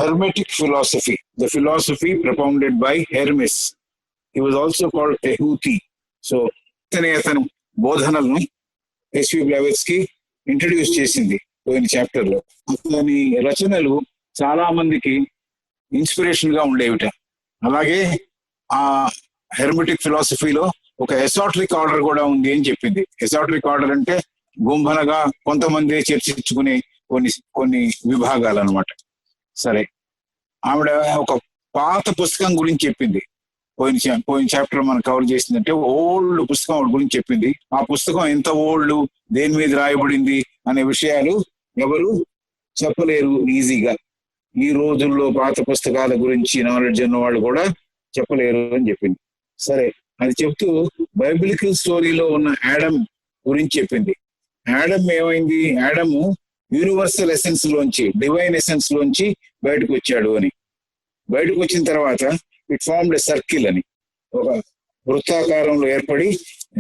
Hermetic philosophy, the philosophy propounded by Hermes. He was also called Tehuti. So, అతను బోధనలను HP Blavatsky introduce చేసింది పోయిన chapter లో. అతని రచనలు చాలా మందికి ఇన్స్పిరేషన్ గా ఉండేవిట. అలాగే ఆ హెర్మెటిక్ ఫిలాసఫీలో ఒక ఎసాట్రిక్ ఆర్డర్ కూడా ఉంది అని చెప్పింది. ఎసాట్రిక్ ఆర్డర్ అంటే గుంభనగా కొంతమంది చర్చించుకునే కొన్ని విభాగాలు అనమాట. సరే, ఆవిడ ఒక పాత పుస్తకం గురించి చెప్పింది. పోయిన చాప్టర్ మనం కవర్ చేసిందంటే ఓల్డ్ పుస్తకం గురించి చెప్పింది. ఆ పుస్తకం ఎంత ఓల్డ్, దేని మీద రాయబడింది అనే విషయాలు ఎవరు చెప్పలేరు ఈజీగా. ఈ రోజుల్లో పాత పుస్తకాల గురించి నాలెడ్జ్ ఉన్న వాళ్ళు కూడా చెప్పలేరు అని చెప్పింది. సరే, అది చెప్తూ బైబిలికల్ స్టోరీలో ఉన్న యాడమ్ గురించి చెప్పింది. యాడమ్ ఏమైంది? యాడము యూనివర్సల్ ఎసెన్స్ లోంచి, డివైన్ ఎసెన్స్ లోంచి బయటకు వచ్చాడు అని. బయటకు వచ్చిన తర్వాత ఇట్ ఫార్మ్డ్ ఎ సర్కిల్ అని, ఒక వృత్తాకారంలో ఏర్పడి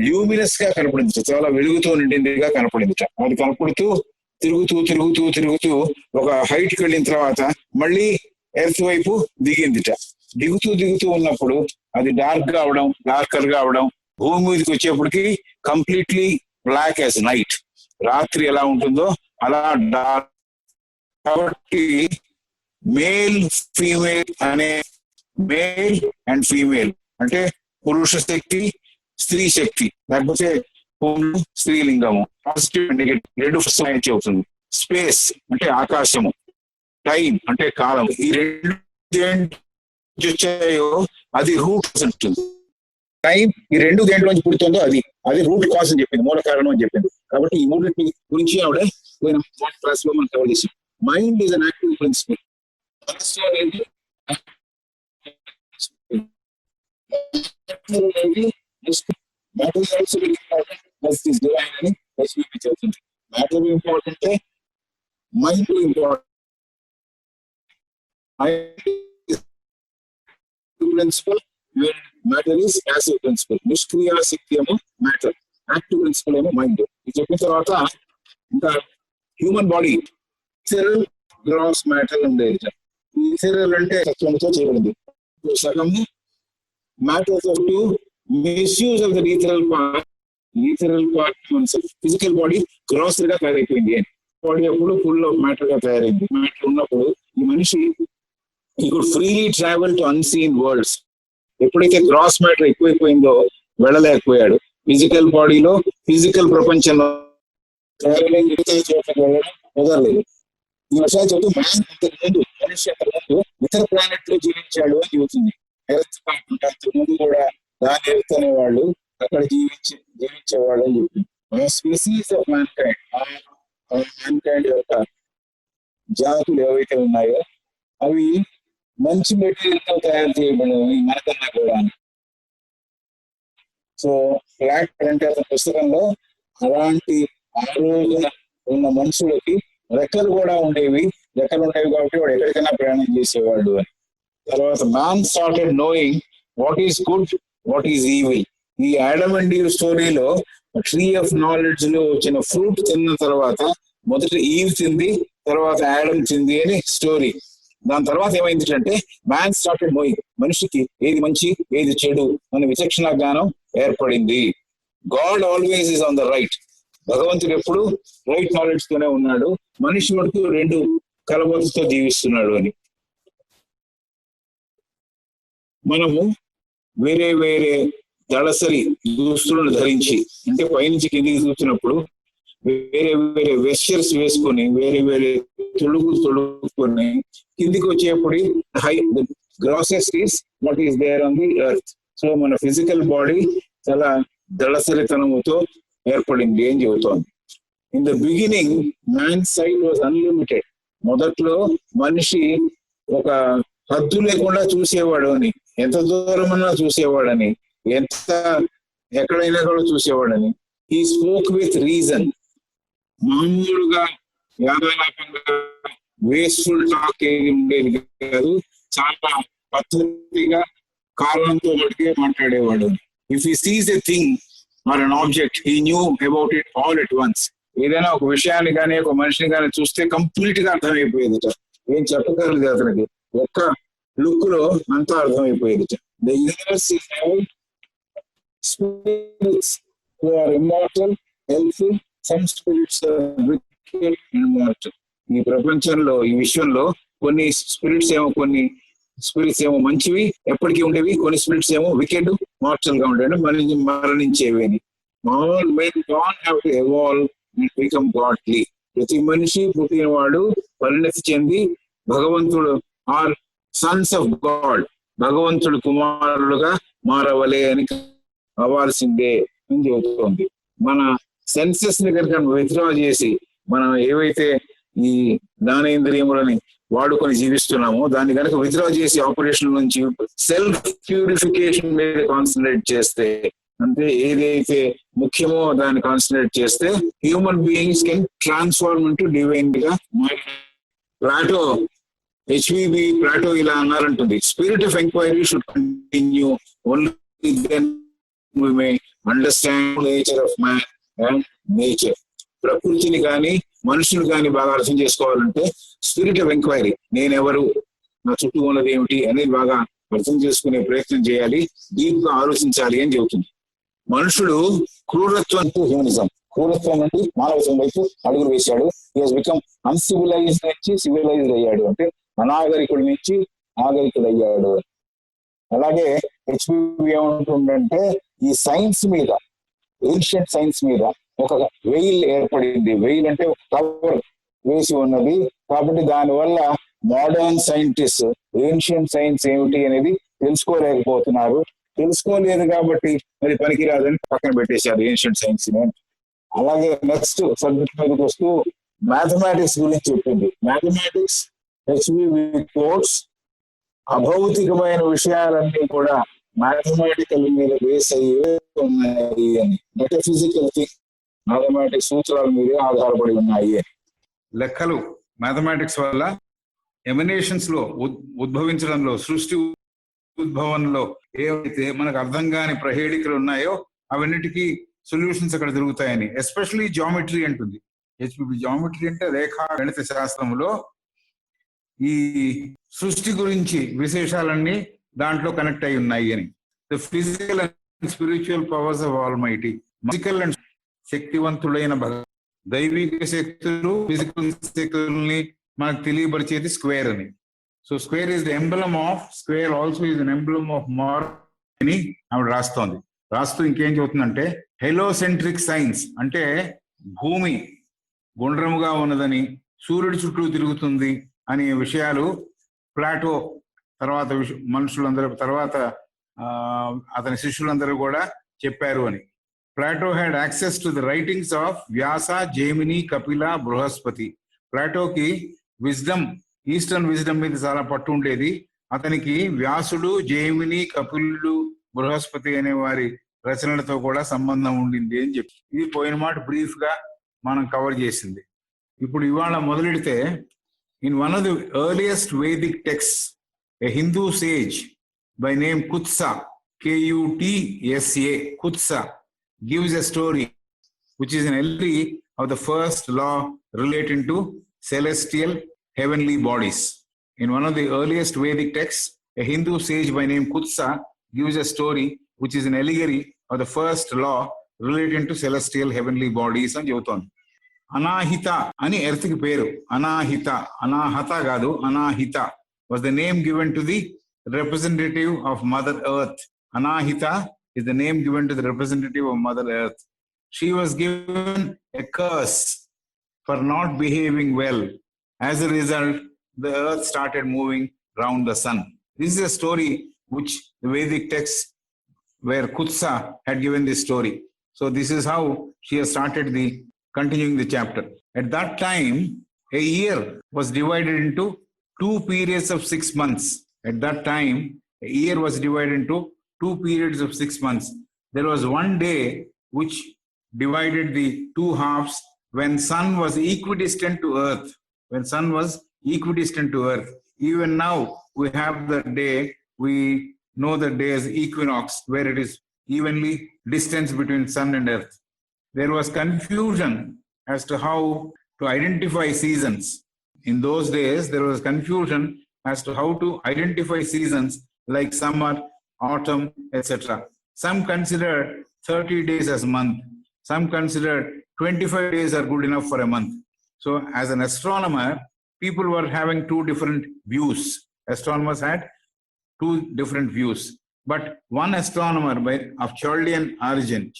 ల్యూమినస్ గా కనపడింది, చాలా వెలుగుతో నిండిందిగా కనపడిందిట. అది కనపడుతూ తిరుగుతూ తిరుగుతూ తిరుగుతూ ఒక హైట్కి వెళ్ళిన తర్వాత మళ్ళీ ఎర్త్ వైపు దిగిందిట. దిగుతూ దిగుతూ ఉన్నప్పుడు అది డార్కర్ గా అవడం, భూమి మీదకి వచ్చేప్పటికి కంప్లీట్లీ బ్లాక్ యాజ్ నైట్. రాత్రి ఎలా ఉంటుందో అలా డార్క్. కాబట్టి మేల్ ఫీమేల్ అనే, మేల్ అండ్ ఫీమేల్ అంటే పురుష శక్తి, స్త్రీ శక్తి, లేకపోతే స్త్రీలింగము, పాజిటివ్ అండ్ నెగటివ్ రెండు చెబుతుంది. స్పేస్ అంటే ఆకాశము, టైం అంటే కాలం. ఈ రెండు వచ్చాయో అది రూట్ ఉంటుంది. టైం ఈ రెండు దేంట్లోంచి పుడుతుందో అది రూట్ కాజ్ అని చెప్పింది, మూల కారణం అని చెప్పింది. కాబట్టి ఈ మూడింటి గురించి ఆవిడ పోయిన క్లాస్ లో మనం కవర్ చేసాం. Mind is an active principle. మనస్సు అనేది matter also very important plus is divine అని ఎస్పీపీ చెప్తుంది. Matter important, mind important. Principle, matter is passive principle. నిష్క్రియ శక్తి ఏమో మ్యాటర్, యాక్టివ్ ప్రిన్సిపల్ ఏమో మైండ్. ఇది చెప్పిన తర్వాత ఇంకా human body ethereal, gross matter ఉండేది. ఈథెరల్ అంటే తత్వంతో చేయబడింది. సగము matter to misuse of the ethereal part physical body gross గా తయారైపోయింది. బాడీ అప్పుడు ఫుల్ ఆఫ్ మ్యాటర్ గా తయారైంది. మ్యాటర్ ఉన్నప్పుడు ఈ మనిషి he could freely travel to unseen worlds. ఎప్పుడైతే గ్రాస్ మ్యాటర్ ఎక్కువైపోయిందో వెళ్ళలేకపోయాడు. ఫిజికల్ బాడీలో, ఫిజికల్ ప్రపంచంలో ట్రావెలింగ్ కుదరలేదు. ఈ విషయాలు చెబుతూ మనిషి అంతకుముందు ఇతర ప్లానెట్ లో జీవించాడు అని చెబుతుంది. ఎర్త్ కాకుండా అంతకుముందు కూడా దాని ఎర్త్ అనేవాళ్ళు అక్కడ జీవించేవాళ్ళు అని చెప్తుంది. స్పీసీస్ ఆఫ్ మ్యాన్కైండ్ యొక్క జాతులు ఏవైతే ఉన్నాయో అవి మంచి మెటీరియల్ తో తయారు చేయబడినవి మనకన్నా కూడా. సో ఫ్లాట్ అంటే అతని పుస్తకంలో అలాంటి ఆ రోజున ఉన్న మనుషులకి రెక్కలు కూడా ఉండేవి కాబట్టి వాడు ఎక్కడికైనా ప్రయాణం చేసేవాడు అని. తర్వాత man started knowing what is good, what is evil. ఈ యాడమ్ అండ్ ఈవ్ స్టోరీలో ట్రీ ఆఫ్ నాలెడ్జ్ లో వచ్చిన ఫ్రూట్ తిన్న తర్వాత మొదట ఈవ్ తింది, తర్వాత యాడమ్ తింది అని స్టోరీ. దాని తర్వాత ఏమైంది అంటే మ్యాన్ స్టార్టెడ్ నోయింగ్, మనిషికి ఏది మంచి ఏది చెడు అనే విచక్షణ జ్ఞానం ఏర్పడింది. God always is on the right. భగవంతుడు ఎప్పుడు రైట్ నాలెడ్జ్ తోనే ఉన్నాడు. మనిషి వరకు రెండు కలబోతుతో జీవిస్తున్నాడు అని. మనము వేరే వేరే దళసరి దుస్తులను ధరించి, అంటే పైనుంచి కిందికి చూసినప్పుడు వేరే వేరే వెస్చర్స్ వేసుకొని, వేరే వేరే తొడుక్కొని కిందికి వచ్చేప్పుడు high grossest is what is there on the earth. సో మన ఫిజికల్ బాడీ చాలా దళసరితనముతో ఏర్పడింది అని చెబుతోంది. In the beginning man sight was unlimited. మొదట్లో మనిషి ఒక హద్దు లేకుండా చూసేవాడు అని, ఎంత దూరమన్నా చూసేవాడని, ఎక్కడైనా కూడా చూసేవాడని. He spoke with reason. మామూలుగా యాదాలాపంగా వేస్ట్ఫుల్ టాక్ ఉండేది కాదు, చాలా పద్ధతిగా కారణంతో బట్టికే మాట్లాడేవాడు. If he sees a thing or an object he knew about it all at once. ఏదైనా ఒక విషయాన్ని కానీ ఒక మనిషిని కానీ చూస్తే కంప్లీట్ గా అర్థమైపోయేది. ఏం చెప్పగలదు అతనికి, ఒక్క లుక్ లో అంతా అర్థమైపోయేది. The universe is having spirits who are immortal, helpful. Some spirits are wicked and mortal. ఈ ప్రపంచంలో, ఈ విశ్వంలో కొన్ని స్పిరిట్స్ ఏమో మంచివి, ఎప్పటికీ ఉండేవి. కొన్ని స్పిరిట్స్ ఏమో వికెడ్, మార్టల్ గా ఉండేవి, మరణించేవి అని. All men born have to evolve and become godly. ప్రతి మనిషి పుట్టినవాడు పరిణతి చెంది భగవంతుడు ఆర్ సన్స్ ఆఫ్ గాడ్, భగవంతుడు కుమారులుగా మారవలే అని అవ్వాల్సిందే అని చెబుతోంది. మన సెన్సెస్ ని కనుక విత్డ్రా చేసి మనం ఏవైతే ఈ జ్ఞానేంద్రియములని వాడుకొని జీవిస్తున్నామో దాన్ని కనుక విత్డ్రా చేసి ఆపరేషన్ నుంచి సెల్ఫ్ ప్యూరిఫికేషన్ మీద కాన్సన్ట్రేట్ చేస్తే, అంటే ఏదైతే ముఖ్యమో దాన్ని కాన్సన్ట్రేట్ చేస్తే human beings can transform into divine గా. ప్లాటో, హెచ్విబి ప్లాటో ఇలా అన్నారంటుంది, spirit of enquiry should continue, only then we may understand nature of man and nature. ప్రకృతిని కానీ మనుషులు కానీ బాగా అర్థం చేసుకోవాలంటే స్పిరిట్ ఆఫ్ ఎంక్వైరీ, నేనెవరు, నా చుట్టూ ఉన్నది ఏమిటి అనేది బాగా అర్థం చేసుకునే ప్రయత్నం చేయాలి, డీప్ గా ఆలోచించాలి అని చెబుతుంది. మనుషుడు క్రూరత్వం టు హ్యూమనిజం, క్రూరత్వం నుండి మానవత్వం వైపు అడుగులు వేశాడు. హి హస్ బికమ్ అన్సివిలైజ్డ్ నుంచి సివిలైజ్డ్ అయ్యాడు, అంటే అనాగరికుడి నుంచి నాగరికుడు అయ్యాడు. అలాగే హెచ్పివి ఏమంటుందంటే ఈ సైన్స్ మీద, ఏన్షియంట్ సైన్స్ మీద ఒక వెయిల్ ఏర్పడింది. వెయిల్ అంటే ఒక కవర్ వేసి ఉన్నది. కాబట్టి దానివల్ల మోడర్న్ సైంటిస్ట్ ఏన్షియంట్ సైన్స్ ఏమిటి అనేది తెలుసుకోలేకపోతున్నారు. తెలుసుకోలేదు కాబట్టి మరి పనికిరాదని పక్కన పెట్టేశారు ఏన్షియంట్ సైన్స్ ని. అలాగే నెక్స్ట్ సబ్జెక్ట్ మీదకి వస్తూ మ్యాథమెటిక్స్ గురించి చెప్పింది. మ్యాథమెటిక్స్ హెచ్వివి కోర్స్ అభౌతికమైన విషయాలన్నీ కూడా మ్యాథమెటికల్ మీద బేస్ అయ్యే ఉన్నాయి అని, మెటఫిజికల్ థింగ్ మ్యాథమెటిక్స్ సూత్రాల మీదే ఆధారపడి ఉన్నాయి అని. లెక్కలు మ్యాథమెటిక్స్ వల్ల ఎమినేషన్స్ లో ఉద్భవించడంలో, సృష్టి ఉద్భవంలో ఏవైతే మనకు అర్థం కాని ప్రహేళికలు ఉన్నాయో అవన్నిటికీ సొల్యూషన్స్ అక్కడ దొరుకుతాయని. ఎస్పెషల్లీ జామెట్రీ అంటుంది హెచ్పిబి. జామెట్రీ అంటే రేఖా గణిత శాస్త్రంలో ఈ సృష్టి గురించి విశేషాలన్నీ దాంట్లో కనెక్ట్ అయి ఉన్నాయి అని. The physical and spiritual powers of almighty, physical and శక్తివంతుడైన దైవిక శక్తులు, ఫిజికల్ శక్తుల్ని మనకు తెలియపరిచేది స్క్వేర్ అని. So square is the emblem of, square also is an emblem of mar అని ఆవిడ రాస్తోంది. రాస్తూ ఇంకేం చెబుతుందంటే హెలోసెంట్రిక్ సైన్స్ అంటే భూమి గుండ్రముగా ఉన్నదని, సూర్యుడి చుట్టూ తిరుగుతుంది అనే విషయాలు ప్లాటో తర్వాత మనుషులందరూ తర్వాత అతని శిష్యులందరూ కూడా చెప్పారు అని. Plato had access to the writings of Vyasa, Jaimini, Kapila, Brihaspati. ప్లాటోకి విజ్డమ్, ఈస్టర్న్ విజ్డమ్ మీద చాలా పట్టు ఉండేది. అతనికి వ్యాసుడు, జైమిని, కపిలుడు, బృహస్పతి అనే వారి రచనలతో కూడా సంబంధం ఉండింది అని చెప్పి ఇది పోయిన మాట బ్రీఫ్ గా మనం కవర్ చేసింది. ఇప్పుడు ఇవాళ మొదలెడితే in one of the earliest Vedic text a Hindu sage by name Kutsa, KUTSA, Kutsa gives a story which is an entry of the first law relating to celestial heavenly bodies. In one of the earliest Vedic texts, a Hindu sage by name Kutsa gives a story which is an allegory of the first law relating to celestial heavenly bodies అని చెబుతోంది. అనాహిత అని earth కి పేరు. అనాహిత, అనాహత కాదు, Anahita was the name given to the representative of Mother Earth. Anahita is the name given to the representative of Mother Earth. She was given a curse for not behaving well. As a result, the earth started moving round the sun. This is a story which the Vedic text where Kutsa had given this story. So this is how she has started continuing the chapter. At that time, a year was divided into 2 periods of 6 months. At that time, a year was divided into 2 periods of 6 months. There was one day which divided the 2 halves when sun was equidistant to earth. When sun was equidistant to earth. Even now we have the day, we know the day as equinox, where it is evenly distance between sun and earth. There was confusion as to how to identify seasons. in those days, there was confusion as to how to identify seasons like summer, autumn, etc. Some considered 30 days as month. Some considered 25 days are good enough for a month. So as an astronomer, people were having two different views. Astronomers had two different views. But one astronomer of Chaldean origin,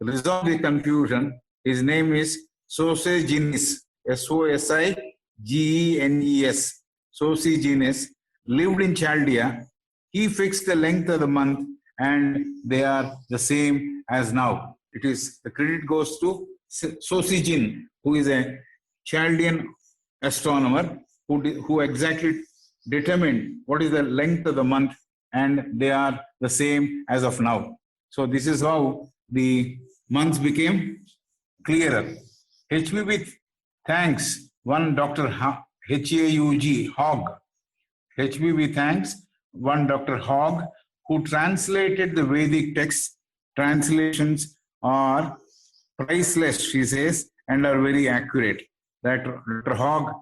resolved the confusion. His name is Sosigenes, Sosigenes. Sosigenes lived in Chaldea. He fixed the length of the month, and they are the same as now. It is the credit goes to Sosigenes, who is a Chaldean astronomer who exactly determined what is the length of the month, and they are the same as of now. So this is how the months became clearer. HBB thanks one Dr. H-A-U-G, Hogg. HBB thanks one Dr. Hogg, who translated the Vedic texts. Translations are priceless, she says, and are very accurate. That Dr. Hogg,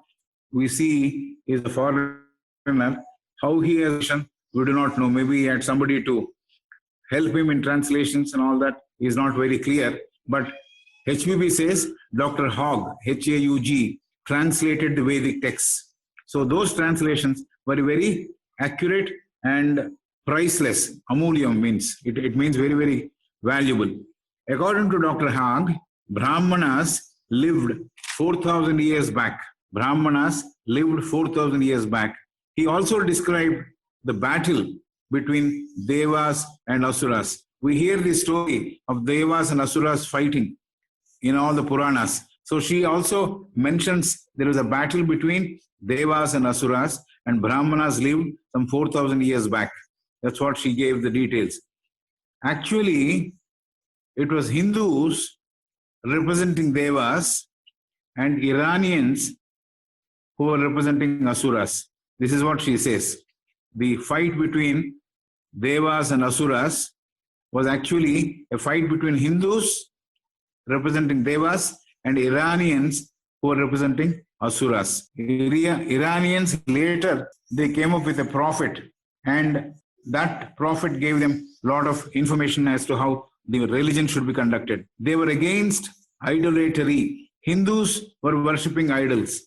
we see, is a foreigner. How he has done, we do not know. Maybe he had somebody to help him in translations and all that is not very clear. But HBB says Dr. Hogg, H-A-U-G, translated the Vedic texts. So those translations were very accurate and priceless. Amulyam means, it means very, very valuable. According to Dr. Hogg, Brahmanas lived 4,000 years back. Brahmanas lived 4,000 years back. He also described the battle between Devas and Asuras. We hear the story of Devas and Asuras fighting in all the Puranas. So she also mentions there was a battle between Devas and Asuras, and Brahmanas lived some 4,000 years back. That's what she gave the details. Actually, it was Hindus representing Devas and Iranians who were representing Asuras. This is what she says. The fight between Devas and Asuras was actually a fight between Hindus representing Devas and Iranians who were representing Asuras. Iranians later, they came up with a prophet, and that prophet gave them a lot of information as to how the religion should be conducted. They were against idolatry. Hindus were worshipping idols.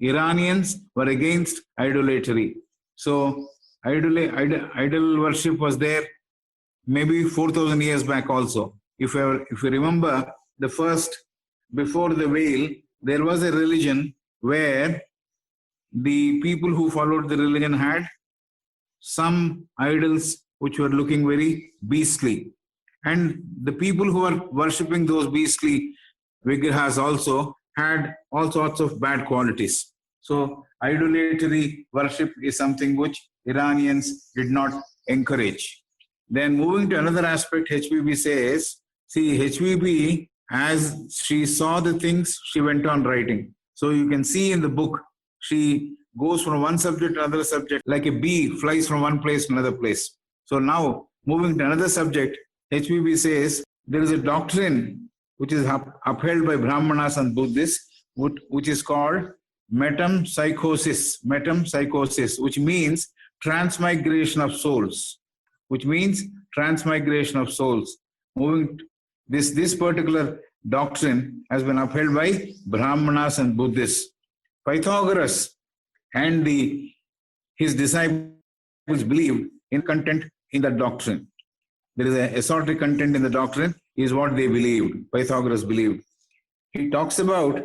Iranians were against idolatry. So idol worship was there maybe 4,000 years back also. If you remember, before the veil, there was a religion where the people who followed the religion had some idols which were looking very beastly. And the people who were worshipping those beastly vigrahas also had all sorts of bad qualities. So idolatry worship is something which Iranians did not encourage. Then moving to another aspect, HBB says, see, HBB, as she saw the things, she went on writing. So you can see in the book, she goes from one subject to another subject, like a bee flies from one place to another place. So now, moving to another subject, HBB says, there is a doctrine which is upheld by Brahmanas and Buddhists, which is called metempsychosis, which means transmigration of souls, Moving this particular doctrine has been upheld by Brahmanas and Buddhists. Pythagoras and his disciples believed in content in the doctrine. There is an esoteric content in the doctrine, is what they believed. Pythagoras believed. He talks about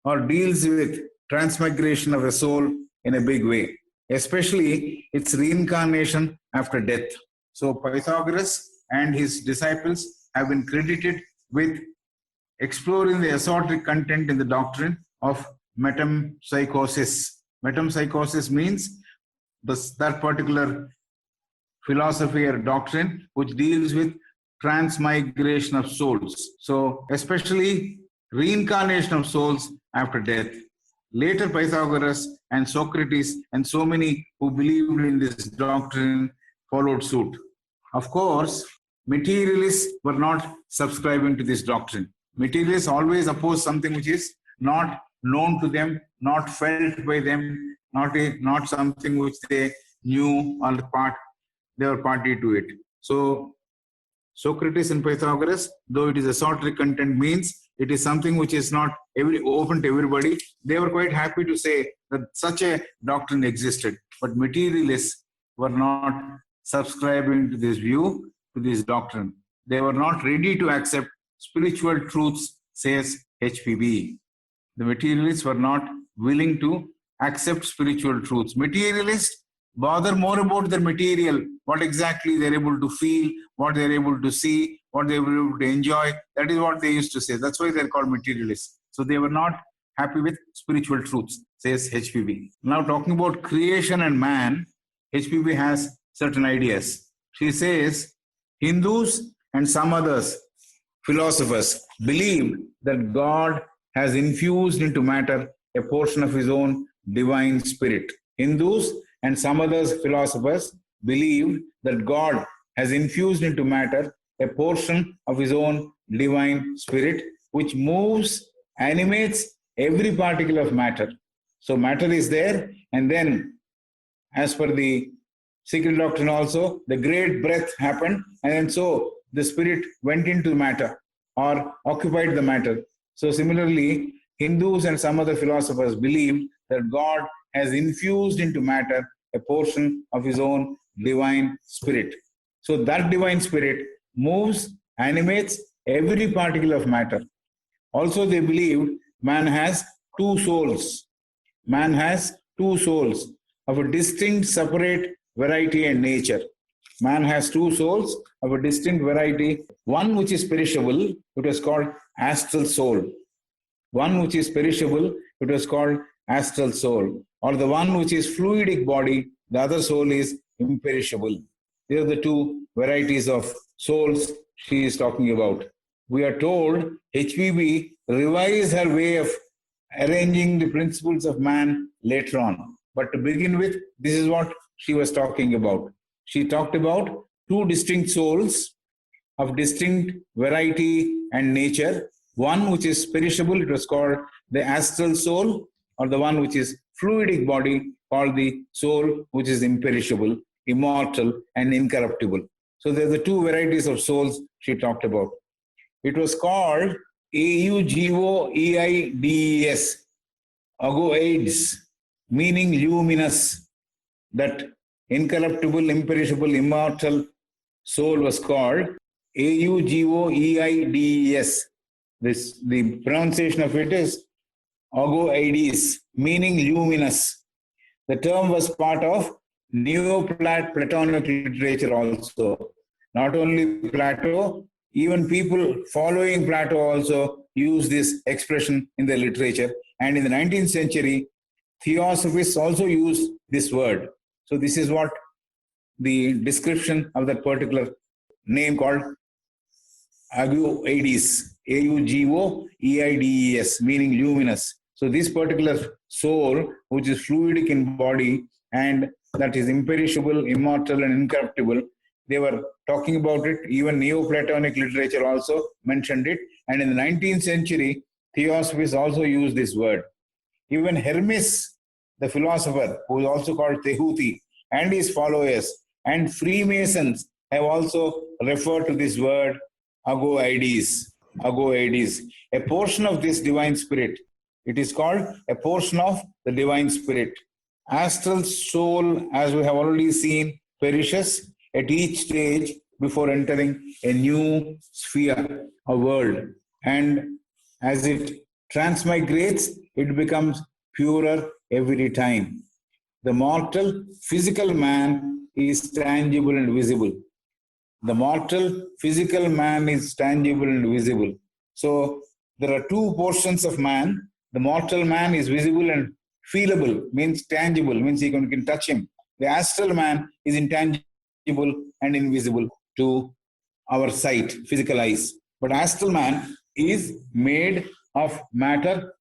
or deals with transmigration of a soul in a big way, especially its reincarnation after death. So Pythagoras and his disciples have been credited with exploring the esoteric content in the doctrine of metempsychosis. Metempsychosis means that particular philosophy or doctrine which deals with transmigration of souls. So especially reincarnation of souls after death. Later Pythagoras and Socrates and so many who believed in this doctrine followed suit. Of course, materialists were not subscribing to this doctrine. Materialists always oppose something which is not known to them, not felt by them, not something which they knew or they were party to it. So Socrates and Pythagoras, though it is esoteric content, means it is something which is not open to everybody. They were quite happy to say that such a doctrine existed, but materialists were not subscribing to this view, to this doctrine. They were not ready to accept spiritual truths, says HPB. The materialists were not willing to accept spiritual truths. Materialists bother more about the material, what exactly they're able to feel, what they're able to see, what they were able to enjoy. That is what they used to say. That's why they're called materialists. So they were not happy with spiritual truths, says HPB. Now talking about creation and man, HPB has certain ideas. She says Hindus and some others, philosophers, believe that God has infused into matter a portion of his own divine spirit. Hindus and some other philosophers believe that God has infused into matter a portion of his own divine spirit, which moves, animates every particle of matter. So matter is there, and then, as per the secret doctrine also, the great breath happened, and then so the spirit went into matter or occupied the matter. So similarly, Hindus and some other philosophers believe that God has infused into matter a portion of his own divine spirit. So that divine spirit moves, animates every particle of matter. Also, they believe man has two souls. Man has two souls of a distinct, separate variety and nature. Man has two souls of a distinct variety. One which is perishable, it was called astral soul. One which is perishable, it was called astral soul. Or the one which is fluidic body, the other soul is imperishable. These are the two varieties of souls she is talking about. We are told HPB revised her way of arranging the principles of man later on. But to begin with, this is what she was talking about. She talked about two distinct souls of distinct variety and nature. One which is perishable, it was called the astral soul, or the one which is fluidic body, called the soul which is imperishable, immortal, and incorruptible. So there are the two varieties of souls she talked about. It was called AUGOEIDES, Agoeids, meaning luminous. That incorruptible, imperishable, immortal soul was called AUGOEIDES. The pronunciation of it is Agoeides, meaning luminous. The term was part of Neoplatonic literature also. Not only Plato, even people following Plato also use this expression in their literature. And in the 19th century, Theosophists also used this word. So this is what the description of that particular name called Agoeides, AUGOEIDES, meaning luminous. So this particular soul, which is fluidic in body and that is imperishable, immortal, and incorruptible, they were talking about it. Even Neoplatonic literature also mentioned it. And in the 19th century, Theosophists also used this word. Even Hermes, the philosopher, who is also called Tehuti, and his followers and Freemasons have also referred to this word Agoeides, a portion of this divine spirit. It is called a portion of the divine spirit. Astral soul, as we have already seen, perishes at each stage before entering a new sphere, a world. And as it transmigrates, it becomes purer every time. The mortal physical man is tangible and visible. The mortal physical man is tangible and visible. So there are two portions of man. The mortal man is visible and feelable, means tangible, means you can touch him. The astral man is intangible and invisible to our sight, physical eyes. But astral man is made of matter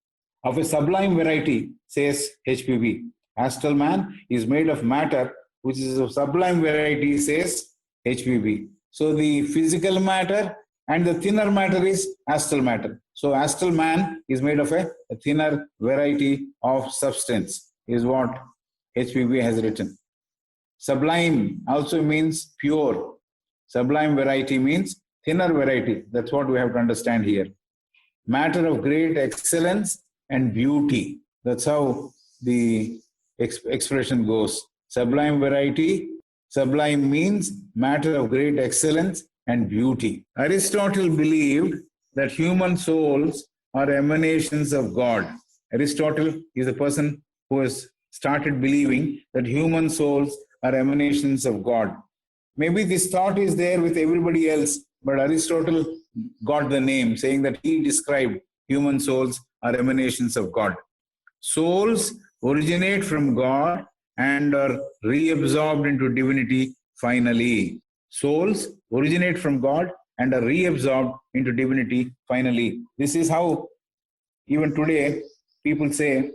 of a sublime variety, says HPB. Astral man is made of matter which is of sublime variety, says HPB. So the physical matter And the thinner matter is astral matter. So astral man is made of a thinner variety of substance, is what HPB has written. Sublime also means pure. Sublime variety means thinner variety. That's what we have to understand here. Matter of great excellence and beauty. That's how the expression goes. Sublime variety, sublime means matter of great excellence and beauty. Aristotle believed that human souls are emanations of God. Aristotle is the person who has started believing that human souls are emanations of God. Maybe this thought is there with everybody else, but Aristotle got the name, saying that he described human souls are emanations of God. Souls originate from God and are reabsorbed into divinity finally. Souls originate from God and are reabsorbed into divinity finally. This is how even today people say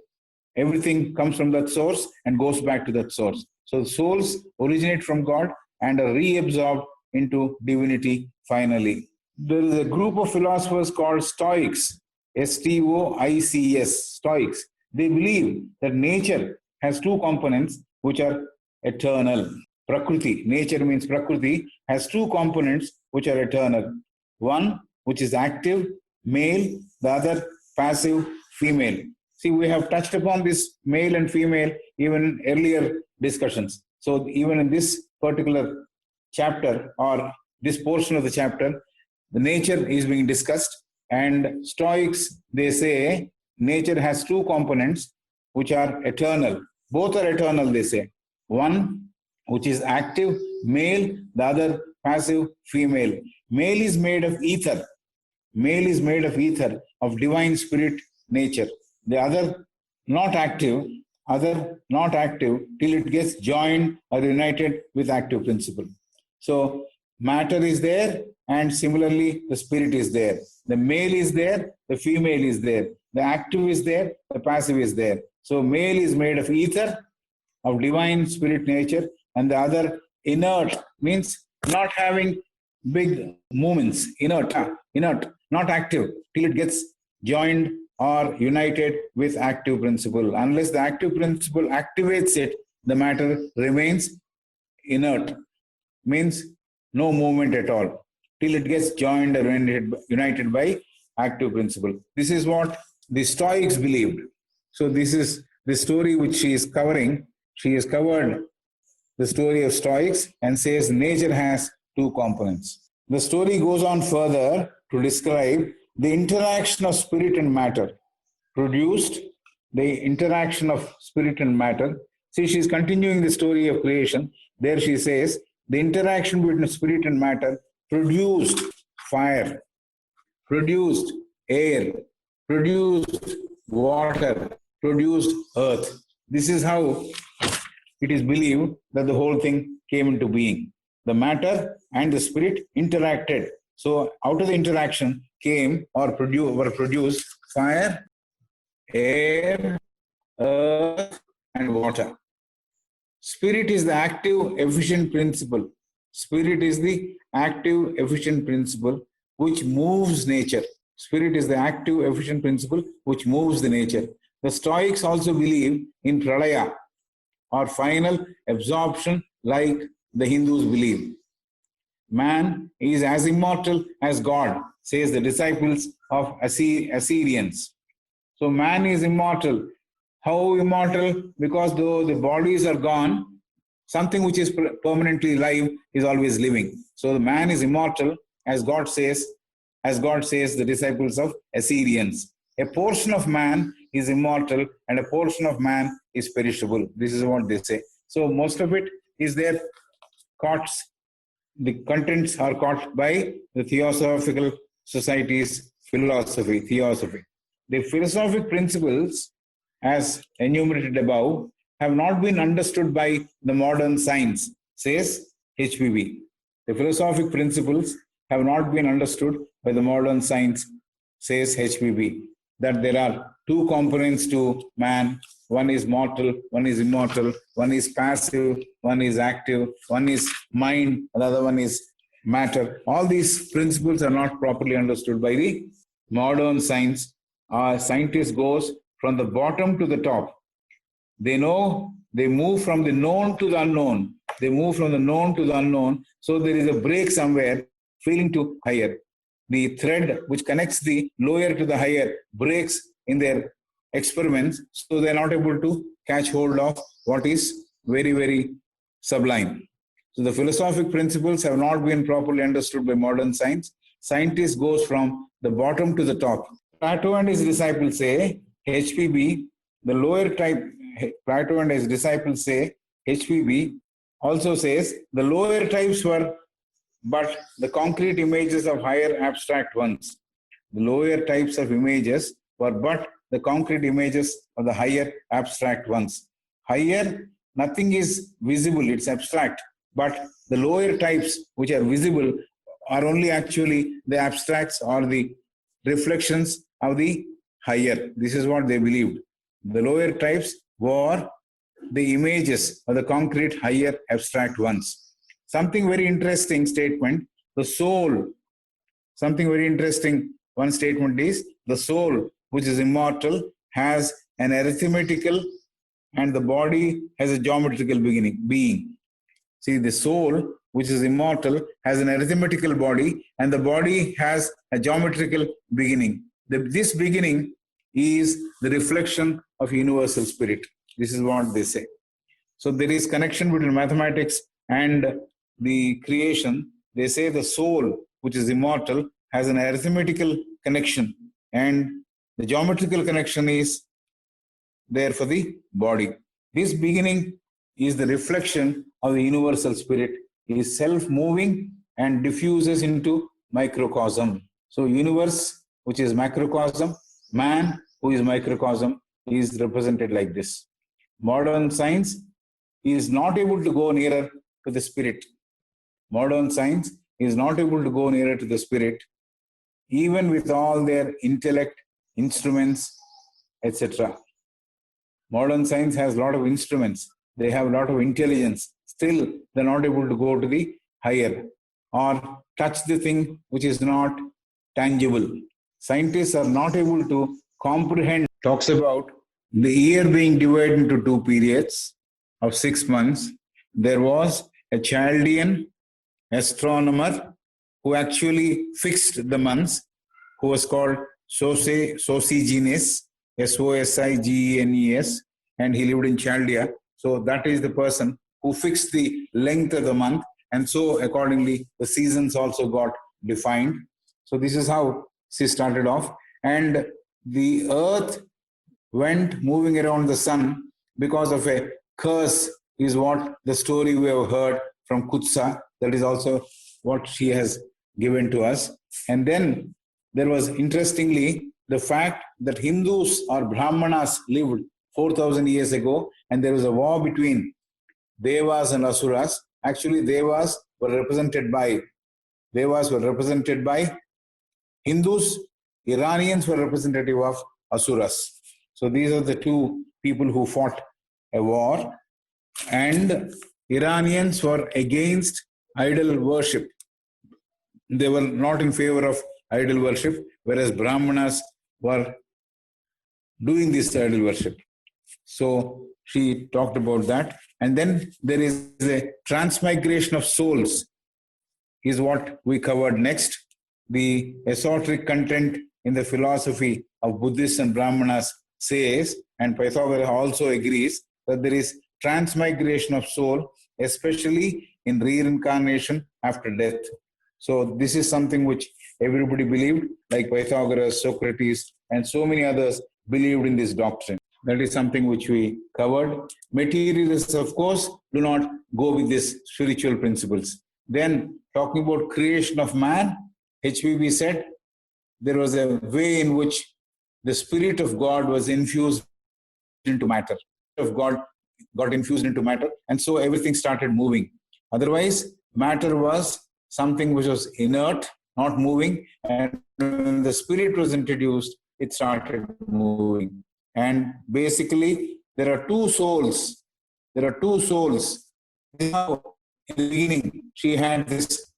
everything comes from that source and goes back to that source. So souls originate from God and are reabsorbed into divinity finally. There is a group of philosophers called Stoics, Stoics, Stoics. They believe that nature has two components which are eternal. Prakriti, nature means Prakriti, has two components which are eternal. One which is active, male, the other passive, female. See, we have touched upon this male and female even in earlier discussions. So even in this particular chapter or this portion of the chapter, the nature is being discussed, and Stoics, they say nature has two components which are eternal. Both are eternal, they say. One which is active, male, the other passive, female. Male is made of ether. Male is made of ether, of divine spirit nature. The other not active till it gets joined or united with active principle. So matter is there, and similarly the spirit is there. The male is there, the female is there. The active is there, the passive is there. So male is made of ether, of divine spirit nature, and the other inert, means not having big movements, inert, not active till it gets joined or united with active principle. Unless the active principle activates it, the matter remains inert, means no movement at all, till it gets joined or united by active principle. This is what the Stoics believed. So this is the story which she is covering. She has covered the story of Stoics and says nature has two components. The story goes on further to describe the interaction of spirit and matter produced, the interaction of spirit and matter. See, she's continuing the story of creation. There she says, the interaction between spirit and matter produced fire, produced air, produced water, produced earth. This is how it is believed that the whole thing came into being. The matter and the spirit interacted. So out of the interaction came or were produced fire, air, earth, and water. Spirit is the active, efficient principle. Spirit is the active, efficient principle which moves nature. Spirit is the active, efficient principle which moves the nature. The Stoics also believe in pralaya, or final absorption, like the Hindus believe. Man is as immortal as God, says the disciples of Assyrians. So man is immortal. How immortal? Because though the bodies are gone, something which is permanently alive is always living. So the man is immortal, as God says, the disciples of Assyrians. A portion of man is immortal and a portion of man is perishable. This is what they say. So most of it is there caught, the contents are caught by the Theosophical Society's philosophy, theosophy. The philosophic principles, as enumerated above, have not been understood by the modern science, says HPB. The philosophic principles have not been understood by the modern science, says HPB. That there are two components to man. One is mortal, one is immortal, one is passive, one is active, one is mind, another one is matter. All these principles are not properly understood by the modern science. Our scientist goes from the bottom to the top. They know they move from the known to the unknown. They move from the known to the unknown. So there is a break somewhere, feeling to higher. The thread which connects the lower to the higher breaks in their experiments, so they are not able to catch hold of what is very, very sublime. So the philosophic principles have not been properly understood by modern science. Scientist goes from the bottom to the top. Plato and his disciples say, HPB, the lower type, Plato and his disciples say, HPB also says, the lower types were but the concrete images of higher abstract ones. The lower types of images were but the concrete images of the higher abstract ones. Higher, nothing is visible, it's abstract. But the lower types which are visible are only actually the abstracts or the reflections of the higher. This is what they believed. The lower types were the images of the concrete higher abstract ones. Something very interesting statement, the soul. Something very interesting, one statement is, the soul, which is immortal, has an arithmetical and the body has a geometrical being. See, the soul, which is immortal, has an arithmetical body and the body has a geometrical beginning. This beginning is the reflection of universal spirit. This is what they say. So there is connection between mathematics and the creation. They say the soul, which is immortal, has an arithmetical connection and the geometrical connection is there for the body. This beginning is the reflection of the universal spirit. It is self-moving and diffuses into microcosm. So universe, which is macrocosm, man, who is microcosm, is represented like this. Modern science is not able to go nearer to the spirit. Modern science is not able to go nearer to the spirit, even with all their intellect, instruments, etc. Modern science has a lot of instruments. They have a lot of intelligence. Still, they're not able to go to the higher or touch the thing which is not tangible. Scientists are not able to comprehend. Talks about the year being divided into two periods of 6 months. There was a Chaldean astronomer who actually fixed the months, who was called Sosigenes, Sosigenes, and he lived in Chaldea. So that is the person who fixed the length of the month, and so accordingly the seasons also got defined. So this is how she started off. And the earth went moving around the sun because of a curse, is what the story we have heard from Kutsa. That is also what she has given to us. And then there was, interestingly, the fact that Hindus or Brahmanas lived 4,000 years ago, and there was a war between Devas and Asuras. Actually, Devas were represented by Hindus. Iranians were representative of Asuras. So these are the two people who fought a war, and Iranians were against idol worship. They were not in favor of idol worship, whereas Brahmanas were doing this idol worship. So she talked about that. And then there is a transmigration of souls, is what we covered next. The esoteric content in the philosophy of Buddhists and Brahmanas says, and Pythagoras also agrees, that there is transmigration of soul, especially in reincarnation after death. So this is something which everybody believed, like Pythagoras, Socrates, and so many others believed in this doctrine. That is something which we covered. Materialists, of course, do not go with these spiritual principles. Then, talking about creation of man, HPB said there was a way in which the Spirit of God was infused into matter. Of God got infused into matter, and so everything started moving. Otherwise, matter was something which was inert, not moving, and when the Spirit was introduced, it started moving. And basically, there are two souls. There are two souls. In the beginning, she had this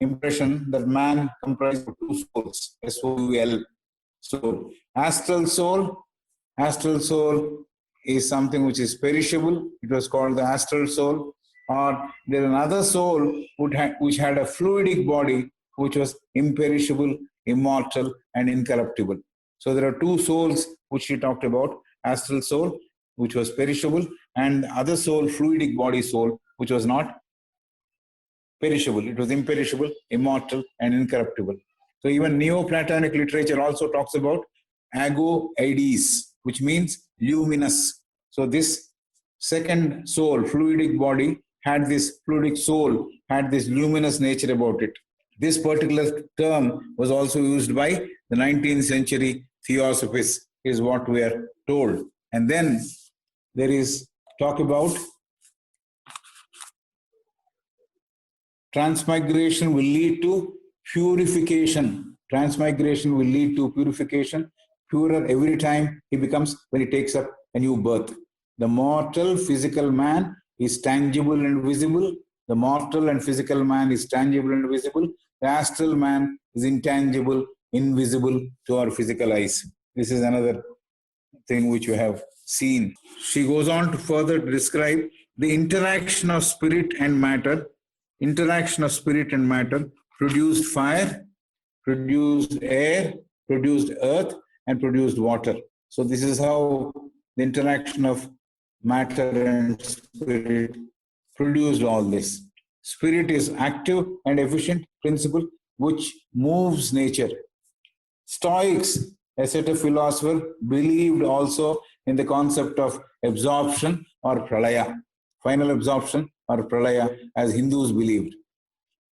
impression that man comprises of two souls, S-O-U-L, soul. Astral soul is something which is perishable. It was called the astral soul. Or there is another soul which had a fluidic body which was imperishable, immortal, and incorruptible. So there are two souls which he talked about: astral soul, which was perishable, and the other soul, fluidic body soul, which was not perishable. It was imperishable, immortal, and incorruptible. So even Neoplatonic literature also talks about ago eides, which means luminous. So this second soul, fluidic body, had this fluidic soul, had this luminous nature about it. This particular term was also used by the 19th century theosophists, is what we are told. And then there is talk about transmigration will lead to purification. Transmigration will lead to purification, purer every time he becomes when he takes up a new birth. The mortal physical man is tangible and visible. The mortal and physical man is tangible and visible. The astral man is intangible, invisible to our physical eyes. This is another thing which you have seen. She goes on to further describe the interaction of spirit and matter. Interaction of spirit and matter produced fire, produced air, produced earth, and produced water. So this is how the interaction of matter and spirit produced all this. Spirit is active and efficient principle which moves nature. Stoics, a set of philosophers, believed also in the concept of absorption or pralaya, final absorption or pralaya, as Hindus believed.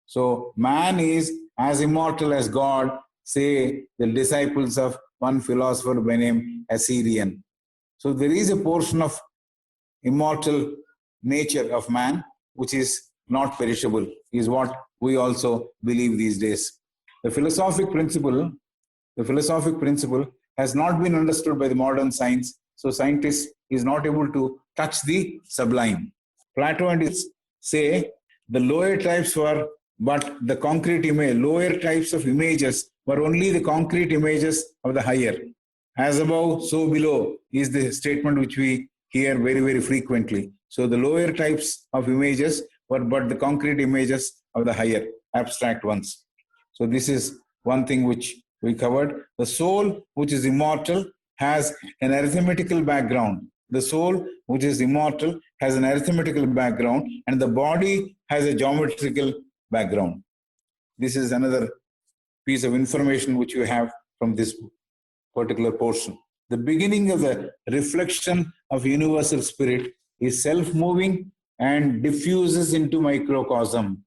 So man is as immortal as God, say the disciples of one philosopher by name Assyrian. So there is a portion of immortal nature of man which is not perishable, is what we also believe these days. The philosophic principle has not been understood by the modern science, so scientists is not able to touch the sublime. Plato and his say the lower types were but the concrete image, lower types of images were only the concrete images of the higher. As above, so below is the statement which we hear very, very frequently. So the lower types of images were but the concrete images of the higher, abstract ones. So this is one thing which we covered. The soul, which is immortal, has an arithmetical background. The soul, which is immortal, has an arithmetical background, and the body has a geometrical background. This is another piece of information which you have from this particular portion. The beginning of the reflection of universal spirit is self-moving and diffuses into microcosm.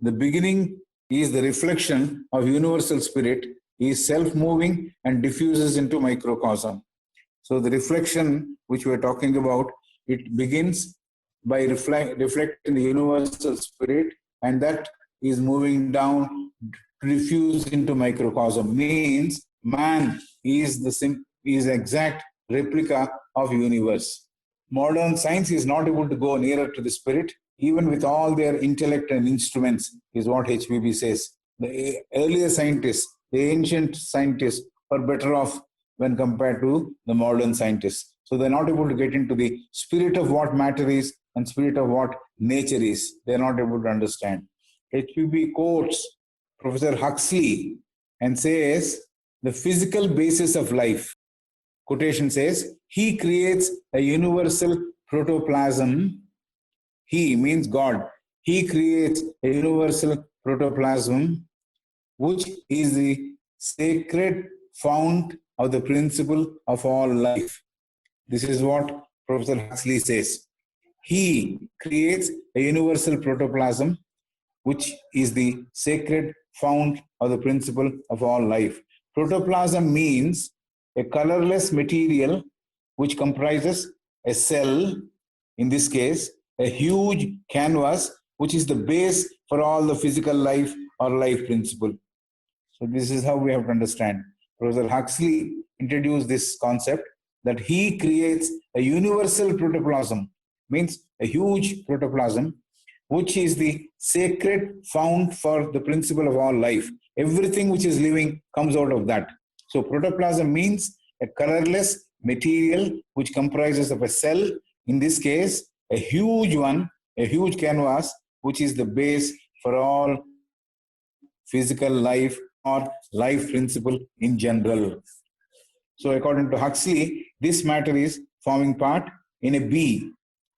The beginning is the reflection of universal spirit is self-moving and diffuses into microcosm. So the reflection which we are talking about, it begins by reflecting the universal spirit, and that is moving down to diffuse into microcosm. Means man is exact replica of universe. Modern science is not able to go nearer to the spirit, even with all their intellect and instruments, is what HPB says. The earlier scientists, the ancient scientists, were better off when compared to the modern scientists. So they're not able to get into the spirit of what matter is and spirit of what nature is. They're not able to understand. HPB quotes Professor Huxley and says, the physical basis of life, quotation says, he creates a universal protoplasm. He means God. He creates a universal protoplasm, which is the sacred fount of the principle of all life. This is what Professor Huxley says. He creates a universal protoplasm, which is the sacred fount of the principle of all life. Protoplasm means a colorless material which comprises a cell, in this case, a huge canvas, which is the base for all the physical life or life principle. So this is how we have to understand. Professor Huxley introduced this concept that he creates a universal protoplasm, means a huge protoplasm, which is the sacred fount for the principle of all life. Everything which is living comes out of that. So protoplasm means a colorless material which comprises of a cell, in this case a huge one, a huge canvas, which is the base for all physical life or life principle in general. So according to Huxley, this matter is forming part in a bee,